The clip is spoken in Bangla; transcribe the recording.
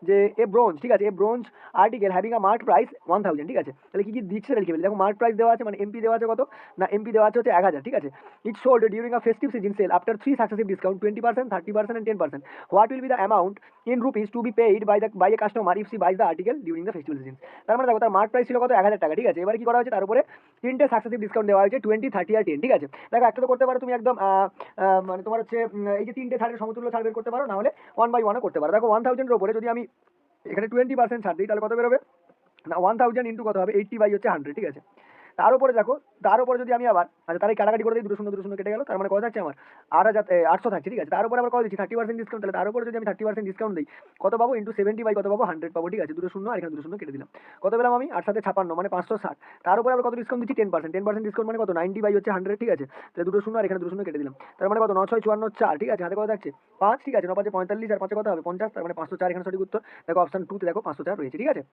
যে এ ব্রোঞ্জ, ঠিক আছে, a bronze article having a mark price 1000, ঠিক আছে। তাহলে কি কি দিচ্ছে সেটা লিখে ফেলি। দেখো মার্ক প্রাইস দেওয়া আছে, মানে এমপি দেওয়া আছে কত না, এমপি দেওয়া আছে হচ্ছে 1000, ঠিক আছে। It sold during a festive season sale after 3 successive discount 20%, 30% and 10%. What will be the amount in rupees to be paid by a customer if she buys the article during the festival season. তার মানে দেখো তার মার্ক প্রাইস ছিল কত, 1000 টাকা, ঠিক আছে। এবার কি করা হয়েছে, তার উপরে 3টে সাকসেসিভ ডিসকাউন্ট দেওয়া হয়েছে, 20, 30 আর 10, ঠিক আছে। দেখো একটা তো করতে পারো তুমি একদম মানে তোমার হচ্ছে এই যে 3টে ছাড়ের সমতুল্য ছাড় বের করতে পারো, না হলে 1/1 করতে পারো। দেখো 1000 এর উপরে যদি আমি এখানে 20% ছাড় দিই, তাহলে কত বেরোবে না, 1000 ইন্টু কত হবে, 80/100, ঠিক আছে। তার উপরে দেখো, তার উপরে যদি আমি আবার আচ্ছা তার এই কাটাকাটি করে দিই, 2 শূন্য কেটে গেল, তার মানে কত থাকছে আমার 8,800 থাকছে, ঠিক আছে। তার উপরে আবার কত দিচ্ছি, 30% ডিসকাউন্ট, তাহলে তার উপরে যদি আমি 30% ডিসকাউন্ট দিই কত পাবো, ইন্টু 70 কত পাবো, 100 পাবো, ঠিক আছে। 2 শূন্য আর এখানে 2 শূন্য কেটে দিলাম, কত পেলাম আমি 8×7 = 56, মানে 560। তার উপরে আবার কত ডিসকাউন্ট দিচ্ছি, 10% ডিসকাউন্ট, মানে কত 90/100, ঠিক আছে। তাহলে 2 শূন্য আর এখানে 2 শূন্য কেটে দিলাম, তার মানে কত 9×6 = 54, 4, ঠিক আছে। হাতে কত থাকছে 5, ঠিক আছে। 9×5 = 45 আর 5 কত হবে 50, তার মানে 504 এখানে সঠিক উত্তর। দেখো অপশন 2 তে দেখো 504 রয়েছে, ঠিক আছে।